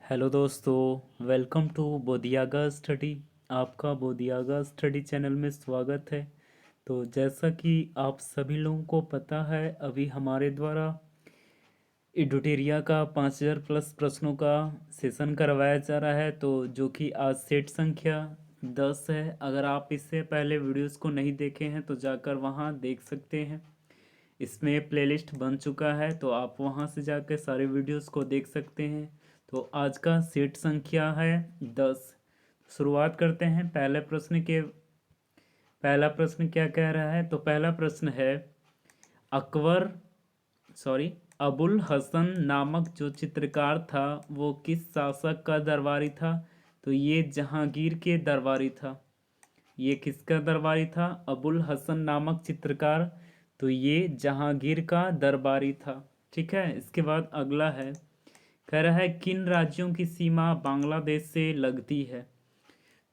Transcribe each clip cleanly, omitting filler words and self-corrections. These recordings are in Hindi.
हेलो दोस्तों, वेलकम टू बोधियागा स्टडी। आपका बोधियागा स्टडी चैनल में स्वागत है। तो जैसा कि आप सभी लोगों को पता है, अभी हमारे द्वारा एडुटेरिया का 5000 प्लस प्रश्नों का सेशन करवाया जा रहा है, तो जो कि आज सेट संख्या 10 है। अगर आप इससे पहले वीडियोस को नहीं देखे हैं तो जाकर वहां देख सकते हैं। इसमें प्लेलिस्ट बन चुका है, तो आप वहां से जाकर सारे वीडियोस को देख सकते हैं। तो आज का सेट संख्या है 10। शुरुआत करते हैं पहला प्रश्न क्या कह रहा है? तो पहला प्रश्न है, अकबर सॉरी अबुल हसन नामक जो चित्रकार था वो किस शासक का दरबारी था? तो ये जहांगीर के दरबारी था। ये किसका दरबारी था? अबुल हसन नामक चित्रकार, तो ये जहांगीर का दरबारी था। ठीक है। इसके बाद अगला है, कह रहा है किन राज्यों की सीमा बांग्लादेश से लगती है?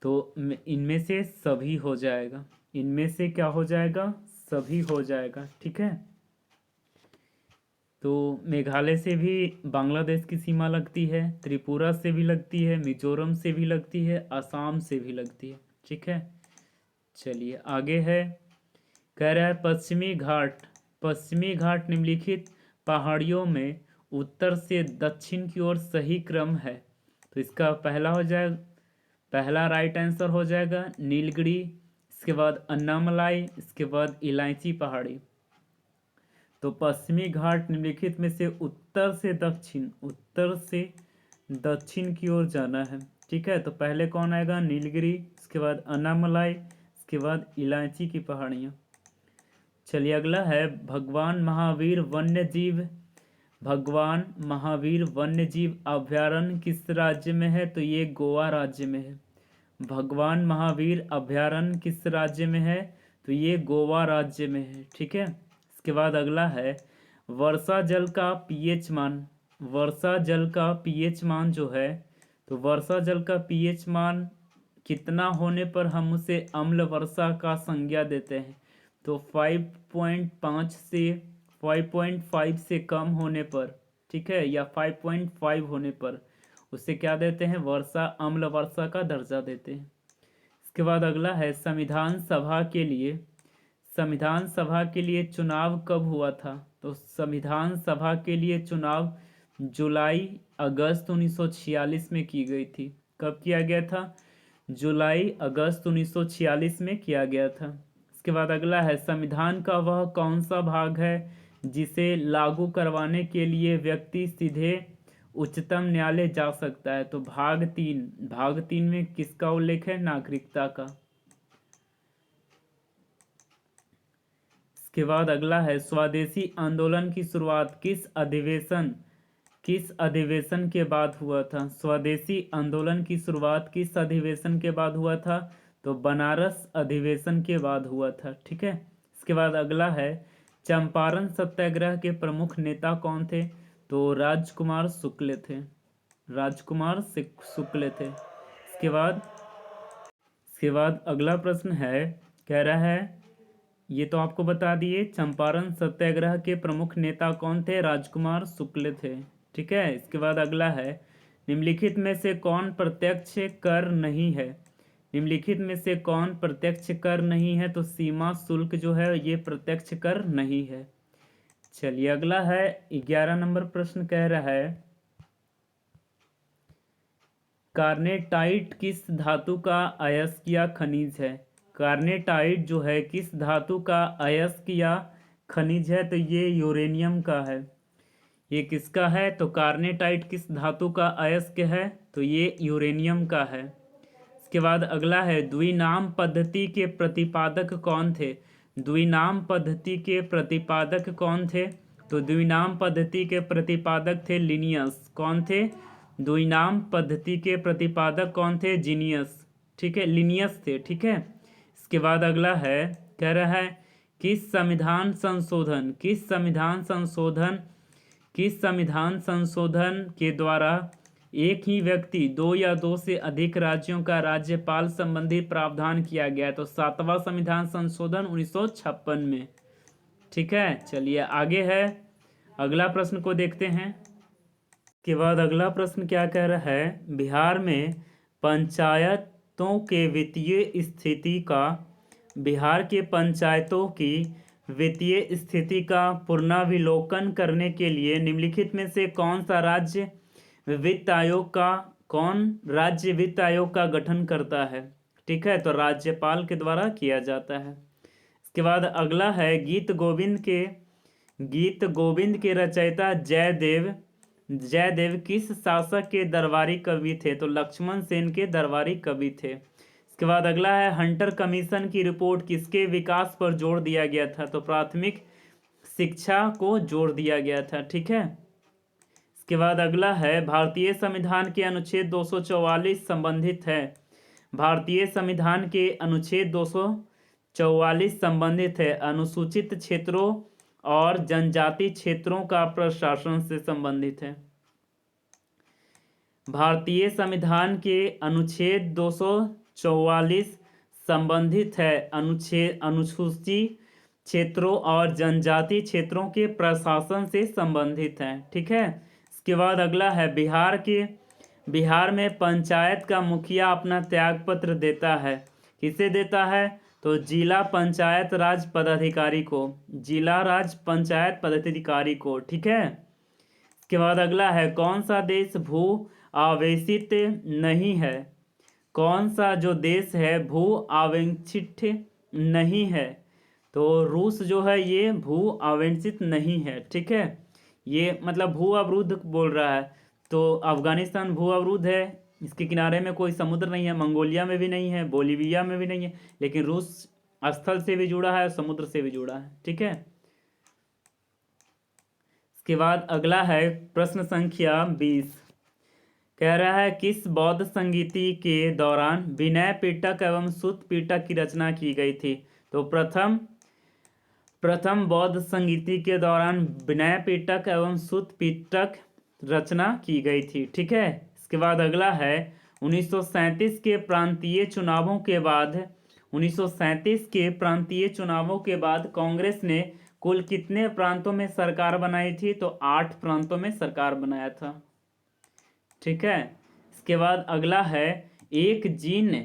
तो इनमें से सभी हो जाएगा। इनमें से क्या हो जाएगा? सभी हो जाएगा। ठीक है। तो मेघालय से भी बांग्लादेश की सीमा लगती है, त्रिपुरा से भी लगती है, मिजोरम से भी लगती है, असम से भी लगती है। ठीक है। चलिए आगे है, कह रहा है पश्चिमी घाट निम्नलिखित पहाड़ियों में उत्तर से दक्षिण की ओर सही क्रम है। तो इसका पहला राइट आंसर हो जाएगा नीलगिरी, इसके बाद अन्नामलाई, इसके बाद इलायची पहाड़ी। तो पश्चिमी घाट निम्नलिखित में से उत्तर से दक्षिण की ओर जाना है। ठीक है। तो पहले कौन आएगा? नीलगिरी, इसके बाद अन्नामलाई, इसके बाद इलायची की पहाड़ियाँ। चलिए अगला है, भगवान महावीर वन्य जीव अभयारण्य किस राज्य में है? तो ये गोवा राज्य में है। भगवान महावीर अभयारण्य किस राज्य में है? तो ये गोवा राज्य में है। ठीक है। इसके बाद अगला है, वर्षा जल का पीएच मान जो है, तो वर्षा जल का पीएच मान कितना होने पर हम उसे अम्ल वर्षा का संज्ञा देते हैं? तो 5.5 से कम होने पर, ठीक है, या 5.5 होने पर उसे क्या देते हैं? अम्ल वर्षा का दर्जा देते हैं। इसके बाद अगला है, संविधान सभा के लिए चुनाव कब हुआ था? तो संविधान सभा के लिए चुनाव जुलाई अगस्त 1946 में की गई थी। कब किया गया था? जुलाई अगस्त 1946 में किया गया था। इसके बाद अगला है, संविधान का वह कौन सा भाग है जिसे लागू करवाने के लिए व्यक्ति सीधे उच्चतम न्यायालय जा सकता है? तो भाग तीन में किसका उल्लेख है? नागरिकता का। इसके बाद अगला है, स्वदेशी आंदोलन की शुरुआत किस अधिवेशन के बाद हुआ था? स्वदेशी आंदोलन की शुरुआत किस अधिवेशन के बाद हुआ था? तो बनारस अधिवेशन के बाद हुआ था। ठीक है। इसके बाद अगला है, चंपारण सत्याग्रह के प्रमुख नेता कौन थे? तो राजकुमार शुक्ल थे। इसके बाद अगला प्रश्न है, कह रहा है, ये तो आपको बता दिए, चंपारण सत्याग्रह के प्रमुख नेता कौन थे? राजकुमार शुक्ल थे। ठीक है। इसके बाद अगला है, निम्नलिखित में से कौन प्रत्यक्ष कर नहीं है? निम्नलिखित में से कौन प्रत्यक्ष कर नहीं है? तो सीमा शुल्क जो है ये प्रत्यक्ष कर नहीं है। चलिए अगला है, 11 नंबर प्रश्न कह रहा है, कार्नेटाइट किस धातु का अयस्कीय खनिज है? कार्नेटाइट जो है किस धातु का अयस्कीय खनिज है? तो ये यूरेनियम का है। ये किसका है? तो कार्नेटाइट किस धातु का अयस्क है? तो ये यूरेनियम का है। इसके बाद अगला है, द्विनाम पद्धति के प्रतिपादक कौन थे? द्विनाम पद्धति के प्रतिपादक कौन थे? तो द्विनाम पद्धति के प्रतिपादक थे लिनियस। कौन थे? द्विनाम पद्धति के प्रतिपादक कौन थे? ठीक है, लिनियस थे। ठीक है। इसके बाद अगला है, कह रहा है, किस संविधान संशोधन के द्वारा एक ही व्यक्ति दो या दो से अधिक राज्यों का राज्यपाल संबंधी प्रावधान किया गया? तो 7वां संविधान संशोधन 1956 में। ठीक है। चलिए आगे है, अगला प्रश्न को देखते हैं। के बाद अगला प्रश्न क्या कह रहा है, बिहार में पंचायतों के वित्तीय स्थिति का, बिहार के पंचायतों की वित्तीय स्थिति का पुनरावलोकन करने के लिए निम्नलिखित में से कौन राज्य वित्त आयोग का गठन करता है? ठीक है, तो राज्यपाल के द्वारा किया जाता है। इसके बाद अगला है, गीत गोविंद के रचयिता जयदेव किस शासक के दरबारी कवि थे? तो लक्ष्मण सेन के दरबारी कवि थे। इसके बाद अगला है, हंटर कमीशन की रिपोर्ट किसके विकास पर जोर दिया गया था? तो प्राथमिक शिक्षा को जोर दिया गया था। ठीक है, इसके बाद अगला है, भारतीय संविधान के अनुच्छेद 244 संबंधित है, भारतीय संविधान के अनुच्छेद 244 संबंधित है अनुसूचित क्षेत्रों और जनजाति क्षेत्रों का प्रशासन से संबंधित है। भारतीय संविधान के अनुच्छेद 244 संबंधित है अनुसूचित क्षेत्रों और जनजाति क्षेत्रों के प्रशासन से संबंधित है। ठीक है, इसके बाद अगला है, बिहार में पंचायत का मुखिया अपना त्याग पत्र देता है, किसे देता है? तो जिला पंचायत राज पदाधिकारी को, जिला राज पंचायत पदाधिकारी को। ठीक है, इसके बाद अगला है, कौन सा देश भू आवेशित नहीं है? कौन सा जो देश है भू आवेशित नहीं है? तो रूस जो है ये भू आवेशित नहीं है। ठीक है, ये मतलब भू अवरुद्ध बोल रहा है, तो अफगानिस्तान भू अवरुद्ध है, इसके किनारे में कोई समुद्र नहीं है, मंगोलिया में भी नहीं है, बोलीविया में भी नहीं है, लेकिन रूस स्थल से भी जुड़ा है और समुद्र से भी जुड़ा है। ठीक है, इसके बाद अगला है, प्रश्न संख्या 20 कह रहा है, किस बौद्ध संगीति के दौरान विनय पिटक एवं सुत्त पिटक की रचना की गई थी? तो प्रथम बौद्ध संगीति के दौरान विनय पिटक एवं सुत्त पिटक रचना की गई थी। ठीक है, इसके बाद अगला है, 1937 के प्रांतीय चुनावों के बाद 1937 के प्रांतीय चुनावों के बाद कांग्रेस ने कुल कितने प्रांतों में सरकार बनाई थी? तो 8 प्रांतों में सरकार बनाया था। ठीक है, इसके बाद अगला है, एक जीन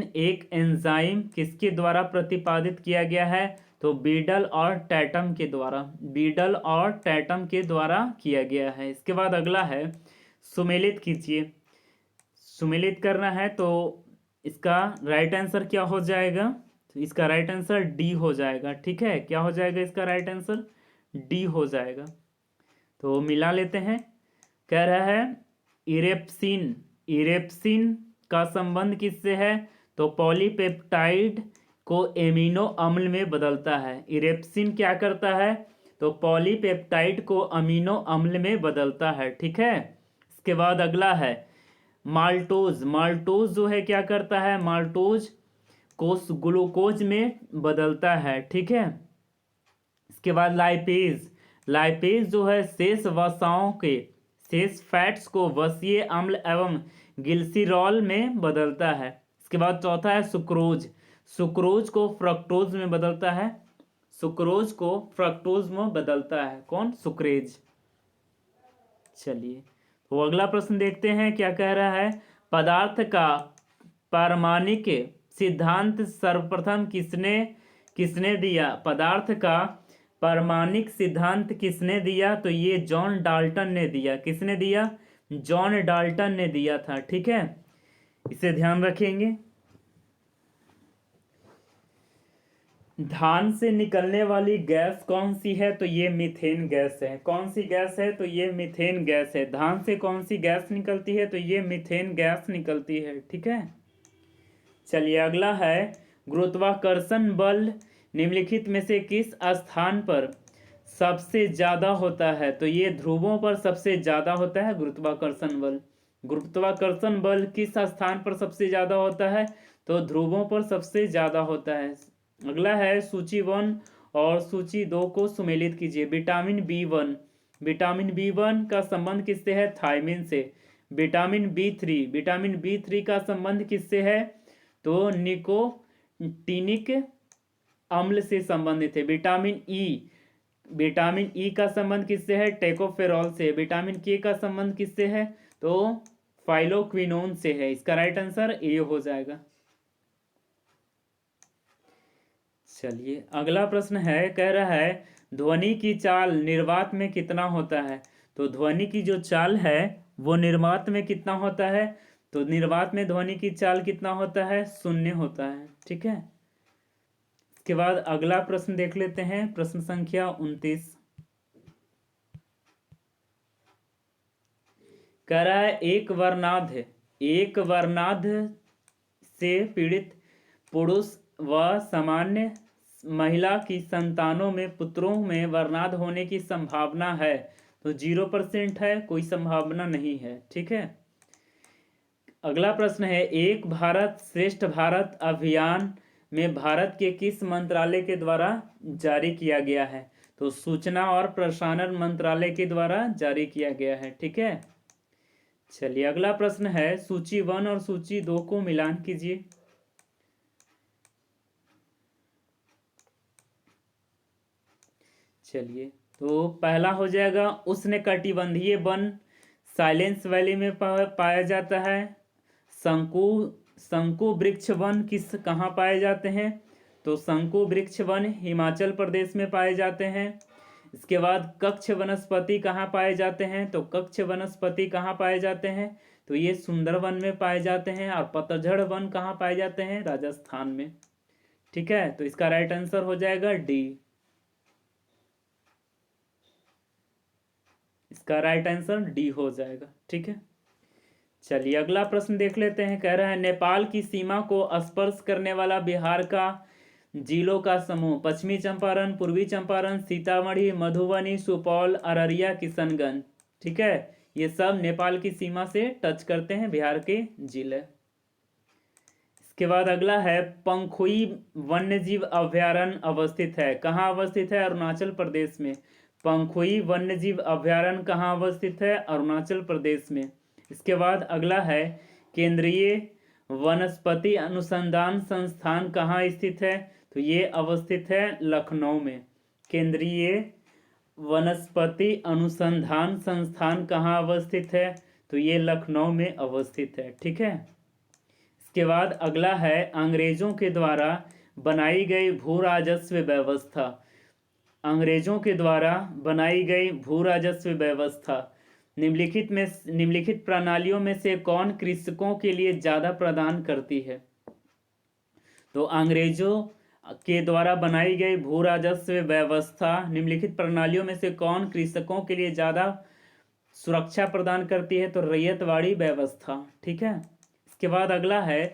एक एंजाइम किसके द्वारा प्रतिपादित किया गया है? तो बीडल और टैटम के द्वारा, बीडल और टैटम के द्वारा किया गया है। इसके बाद अगला है, सुमेलित कीजिए, सुमेलित करना है, तो इसका राइट आंसर क्या हो जाएगा? तो इसका राइट आंसर डी हो जाएगा। ठीक है, क्या हो जाएगा इसका राइट आंसर? डी हो जाएगा। तो मिला लेते हैं, कह रहा है, इरेप्सिन का संबंध किससे है? तो पॉलीपेप्टाइड को एमिनो अम्ल में बदलता है। इरेप्सिन क्या करता है? तो पॉलीपेप्टाइड को अमीनो अम्ल में बदलता है। ठीक है, इसके बाद अगला है, माल्टोज जो है क्या करता है? माल्टोज को ग्लूकोज में बदलता है। ठीक है, इसके बाद लाइपेज जो है शेष फैट्स को वसीय अम्ल एवं ग्लिसरॉल में बदलता है। इसके बाद चौथा है, सुक्रोज को फ्रक्टोज में बदलता है, सुक्रोज को फ्रक्टोज में बदलता है कौन? सुक्रेज। चलिए, तो अगला प्रश्न देखते हैं क्या कह रहा है, पदार्थ का पारमाणिक सिद्धांत सर्वप्रथम किसने दिया? पदार्थ का पारमाणिक सिद्धांत किसने दिया? तो ये जॉन डाल्टन ने दिया। किसने दिया? जॉन डाल्टन ने दिया था। ठीक है, इसे ध्यान रखेंगे। धान से निकलने वाली गैस कौन सी है? तो ये मीथेन गैस है। कौन सी गैस है? तो ये मीथेन गैस है। धान से कौन सी गैस निकलती है? तो ये मीथेन गैस निकलती है। ठीक है, चलिए अगला है, गुरुत्वाकर्षण बल निम्नलिखित में से किस स्थान पर सबसे ज्यादा होता है? तो ये ध्रुवों पर सबसे ज्यादा होता है गुरुत्वाकर्षण बल। गुरुत्वाकर्षण बल किस स्थान पर सबसे ज्यादा होता है? तो ध्रुवों पर सबसे ज्यादा होता है। अगला है, सूची 1 और सूची 2 को सुमेलित कीजिए। विटामिन बी1 का संबंध किससे है? थायमिन से। विटामिन बी3 का संबंध किससे है? तो निकोटिनिक अम्ल से संबंधित है। विटामिन ई विटामिन ई का संबंध किससे है? टेकोफेरॉल से। विटामिन के का संबंध किससे है? तो फाइलोक्विनोन से है। इसका राइट आंसर ए हो जाएगा। चलिए अगला प्रश्न है, कह रहा है ध्वनि की चाल निर्वात में कितना होता है? तो ध्वनि की जो चाल है वो निर्वात में कितना होता है? तो निर्वात में ध्वनि की चाल कितना होता है? 0 होता है। ठीक है, इसके बाद अगला प्रश्न देख लेते हैं, प्रश्न संख्या 29। कह रहा है एक वर्णाध से पीड़ित पुरुष व सामान्य महिला की संतानों में पुत्रों में वर्णाध होने की संभावना है? तो 0% है, कोई संभावना नहीं है। ठीक है, अगला प्रश्न है एक भारत श्रेष्ठ भारत अभियान में भारत के किस मंत्रालय के द्वारा जारी किया गया है? तो सूचना और प्रसारण मंत्रालय के द्वारा जारी किया गया है। ठीक है, चलिए अगला प्रश्न है सूची 1 और सूची 2 को मिलान कीजिए। चलिए तो पहला हो जाएगा उष्णकटिबंधीय वन साइलेंस वैली में पाया जाता है। शंकु वृक्ष वन कहाँ पाए जाते हैं? तो शंकु वृक्ष वन हिमाचल प्रदेश में पाए जाते हैं। इसके बाद कक्ष वनस्पति कहाँ पाए जाते हैं? तो कक्ष वनस्पति कहाँ पाए जाते हैं? तो ये सुंदरवन में पाए जाते हैं। और पतझड़ वन कहाँ पाए जाते हैं? राजस्थान में। ठीक है, तो इसका राइट आंसर हो जाएगा डी। इसका राइट आंसर डी हो जाएगा। ठीक है, चलिए अगला प्रश्न देख लेते हैं। कह रहा है नेपाल की सीमा को स्पर्श करने वाला बिहार का जिलों का समूह पश्चिमी चंपारण, पूर्वी चंपारण, सीतामढ़ी, मधुबनी, सुपौल, अररिया, किशनगंज। ठीक है, ये सब नेपाल की सीमा से टच करते हैं बिहार के जिले। इसके बाद अगला है पंखुई वन्यजीव अभयारण्य अवस्थित है, कहाँ अवस्थित है? अरुणाचल प्रदेश में। पंखुई वन्यजीव अभयारण्य कहाँ अवस्थित है? अरुणाचल प्रदेश में। इसके बाद अगला है केंद्रीय वनस्पति अनुसंधान संस्थान कहाँ स्थित है? तो ये अवस्थित है लखनऊ में। केंद्रीय वनस्पति अनुसंधान संस्थान कहाँ अवस्थित है? तो ये लखनऊ में अवस्थित है। ठीक है, इसके बाद अगला है अंग्रेजों के द्वारा बनाई गई भू राजस्व व्यवस्था। अंग्रेजों के द्वारा बनाई गई भू राजस्व व्यवस्था निम्नलिखित प्रणालियों में से कौन कृषकों के लिए ज्यादा प्रदान करती है? तो अंग्रेजों के द्वारा बनाई गई भू राजस्व व्यवस्था निम्नलिखित प्रणालियों में से कौन कृषकों के लिए ज्यादा सुरक्षा प्रदान करती है? तो रैयतवाड़ी व्यवस्था। ठीक है, इसके बाद अगला है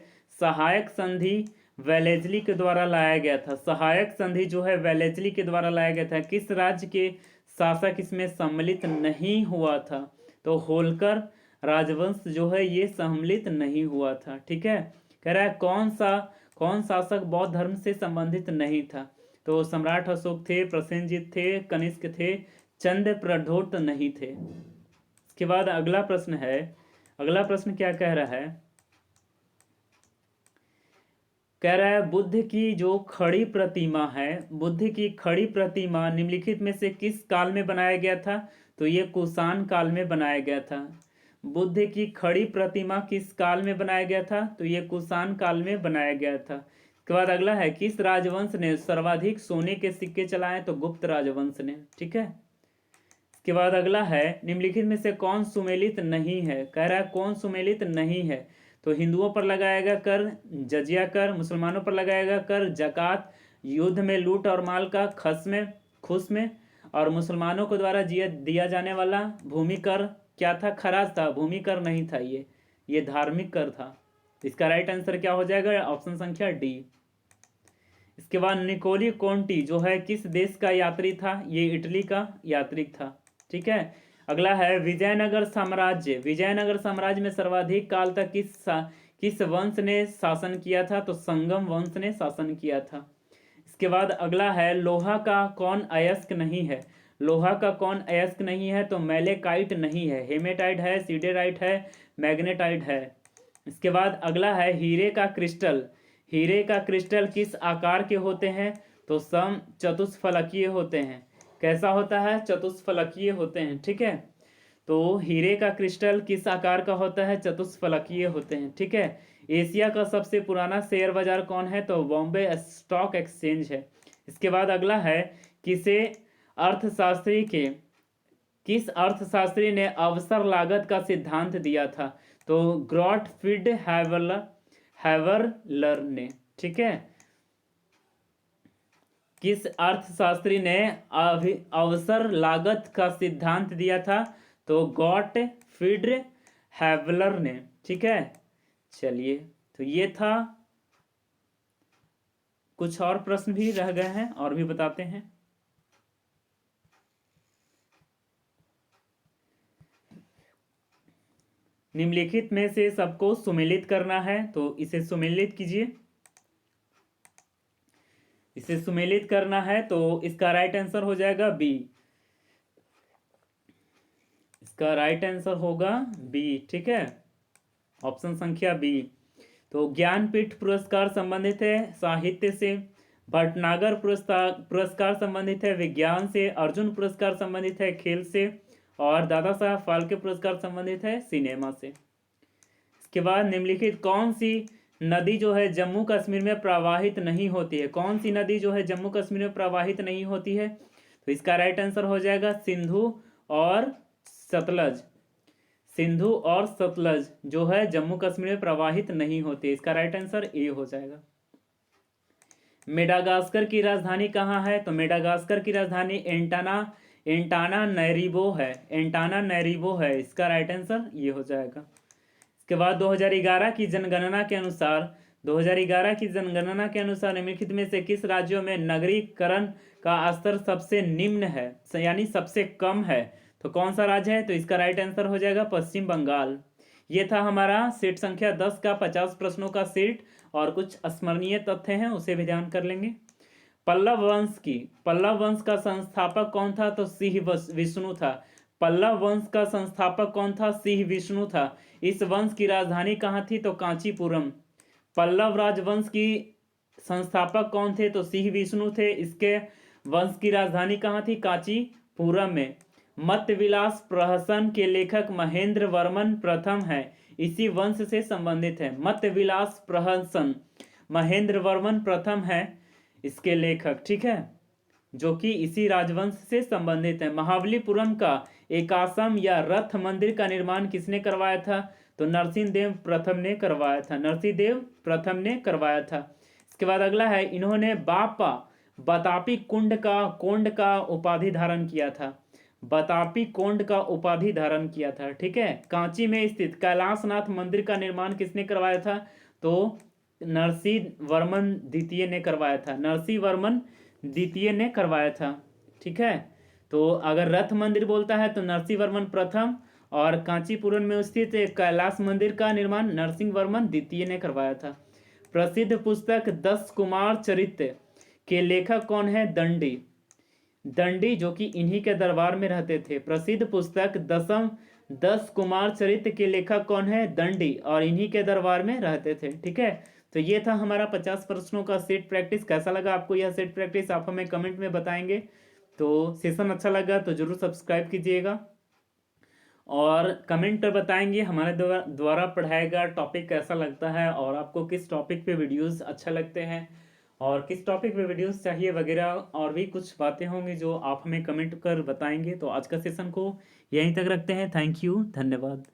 सहायक संधि वेलेस्ली के द्वारा लाया गया था। सहायक संधि जो है वेलेस्ली के द्वारा लाया गया था, किस राज्य के शासक इसमें सम्मिलित नहीं हुआ था? तो होलकर राजवंश जो है ये सम्मिलित नहीं हुआ था। ठीक है, कह रहा है कौन शासक बौद्ध धर्म से संबंधित नहीं था? तो सम्राट अशोक थे, प्रसेनजीत थे, कनिष्क थे, चंद्र प्रद्योत नहीं थे। इसके बाद अगला प्रश्न है, अगला प्रश्न क्या कह रहा है? कह रहा है बुद्ध की जो खड़ी प्रतिमा है, बुद्ध की खड़ी प्रतिमा निम्नलिखित में से किस काल में बनाया गया था? तो ये कुषाण काल में बनाया गया था। बुद्ध की खड़ी प्रतिमा किस काल में बनाया गया था? तो ये कुषाण काल में बनाया गया था। इसके बाद अगला है किस राजवंश ने सर्वाधिक सोने के सिक्के चलाए? तो गुप्त राजवंश ने। ठीक है, इसके बाद अगला है निम्नलिखित में से कौन सुमेलित नहीं है? कह रहा है कौन सुमेलित नहीं है? तो हिंदुओं पर लगाएगा कर जजिया कर, मुसलमानों पर लगाएगा कर जकात, युद्ध में लूट और माल का खुस में, और मुसलमानों को द्वारा दिया जाने वाला भूमि कर क्या था? खराज था, भूमि कर नहीं था, ये धार्मिक कर था। इसका राइट आंसर क्या हो जाएगा? ऑप्शन संख्या डी। इसके बाद निकोली कोंटी जो है किस देश का यात्री था? ये इटली का यात्री था। ठीक है, अगला है विजयनगर साम्राज्य। विजयनगर साम्राज्य में सर्वाधिक काल तक किस वंश ने शासन किया था? तो संगम वंश ने शासन किया था। इसके बाद अगला है लोहा का कौन अयस्क नहीं है? लोहा का कौन अयस्क नहीं है? तो मैलेकाइट नहीं है, हेमेटाइट है, सीडेराइट है, मैग्नेटाइट है। इसके बाद अगला है हीरे का क्रिस्टल। हीरे का क्रिस्टल किस आकार के होते हैं? तो सम चतुष्फलकीय होते हैं। कैसा होता है, चतुष्फलकीय होते हैं, ठीक है। तो हीरे का क्रिस्टल किस आकार का होता है, चतुष्फलकीय होते हैं, ठीक है। एशिया का सबसे पुराना शेयर बाजार कौन है, तो बॉम्बे स्टॉक एक्सचेंज है। इसके बाद अगला है, किसे अर्थशास्त्री के किस अर्थशास्त्री ने अवसर लागत का सिद्धांत दिया था, तो गॉटफ्रीड हैवरलर ने, ठीक है। किस अर्थशास्त्री ने अवसर लागत का सिद्धांत दिया था, तो गॉटफ्रीड हैवलर ने, ठीक है। चलिए, तो ये था, कुछ और प्रश्न भी रह गए हैं और भी बताते हैं। निम्नलिखित में से सबको सुमेलित करना है, तो इसे सुमेलित कीजिए। इसे सुमेलित करना है तो इसका राइट आंसर हो जाएगा बी। इसका राइट आंसर होगा बी, ठीक है, ऑप्शन संख्या बी। तो ज्ञानपीठ पुरस्कार संबंधित है साहित्य से, भटनागर पुरस्कार संबंधित है विज्ञान से, अर्जुन पुरस्कार संबंधित है खेल से, और दादा साहब फाल्के पुरस्कार संबंधित है सिनेमा से। इसके बाद निम्नलिखित कौन सी नदी जो है जम्मू कश्मीर में प्रवाहित नहीं होती है, कौन सी नदी जो है जम्मू कश्मीर में प्रवाहित नहीं होती है, तो इसका राइट आंसर हो जाएगा सिंधु और सतलज। सिंधु और सतलज जो है जम्मू कश्मीर में प्रवाहित नहीं होती, इसका राइट आंसर ए हो जाएगा। मेडागास्कर की राजधानी कहाँ है, तो मेडागास्कर की राजधानी एंटाना नैरिबो है, एंटाना नैरिबो है, इसका राइट आंसर ये हो जाएगा। इसके बाद 2011 की जनगणना के अनुसार 2011 की जनगणना के अनुसार निम्नलिखित में से किस राज्यों में नगरीकरण का स्तर सबसे निम्न है, यानी सबसे कम है, तो कौन सा राज्य है, तो इसका राइट आंसर हो जाएगा पश्चिम बंगाल। ये था हमारा सेट संख्या 10 का 50 प्रश्नों का सेट, और कुछ स्मरणीय तथ्य हैं उसे भी ध्यान कर लेंगे। पल्लव वंश का संस्थापक कौन था, तो सिंह विष्णु था। पल्लव वंश का संस्थापक कौन था, सिंह विष्णु था। इस वंश की राजधानी कहाँ थी, तो कांचीपुरम। पल्लव राजवंश की संस्थापक कौन थे, तो सिंह विष्णु थे। इसके वंश की राजधानी कहाँ थी, कांचीपुरम में। मत्तविलास प्रहसन के लेखक महेंद्र वर्मन प्रथम है, इसी वंश से संबंधित है। मत्तविलास प्रहसन महेंद्र वर्मन प्रथम है इसके लेखक, ठीक है, जो कि इसी राजवंश से संबंधित है। महाबलीपुरम का एकाश्म या रथ मंदिर का निर्माण किसने करवाया था, तो नरसिंहदेव प्रथम ने करवाया था, नरसिंहदेव प्रथम ने करवाया था। इसके बाद अगला है, इन्होंने बतापी कोंड का उपाधि धारण किया था, बतापी कोंड का उपाधि धारण किया था, ठीक है। कांची में स्थित कैलाशनाथ मंदिर का निर्माण किसने करवाया था, तो नरसिंह वर्मन द्वितीय ने करवाया था, नरसिंह वर्मन द्वितीय ने करवाया था, ठीक है। तो अगर रथ मंदिर बोलता है तो नरसिंह वर्मन प्रथम, और कांचीपुरम में स्थित कैलाश मंदिर का निर्माण नरसिंह वर्मन द्वितीय ने करवाया था। प्रसिद्ध पुस्तक 10 कुमार चरित्र के लेखक कौन है, दंडी जो कि इन्हीं के दरबार में रहते थे। प्रसिद्ध पुस्तक 10 कुमार चरित्र के लेखक कौन है, दंडी, और इन्हीं के दरबार में रहते थे, ठीक है। तो ये था हमारा 50 प्रश्नों का सेट प्रैक्टिस। कैसा लगा आपको यह सेट प्रैक्टिस, आप हमें कमेंट में बताएंगे। तो सेशन अच्छा लगा तो जरूर सब्सक्राइब कीजिएगा, और कमेंट पर बताएंगे हमारे द्वारा पढ़ाया गया टॉपिक कैसा लगता है, और आपको किस टॉपिक पे वीडियोस अच्छा लगते हैं, और किस टॉपिक पे वीडियोस चाहिए वगैरह, और भी कुछ बातें होंगी जो आप हमें कमेंट कर बताएंगे। तो आज का सेशन को यहीं तक रखते हैं। थैंक यू, धन्यवाद।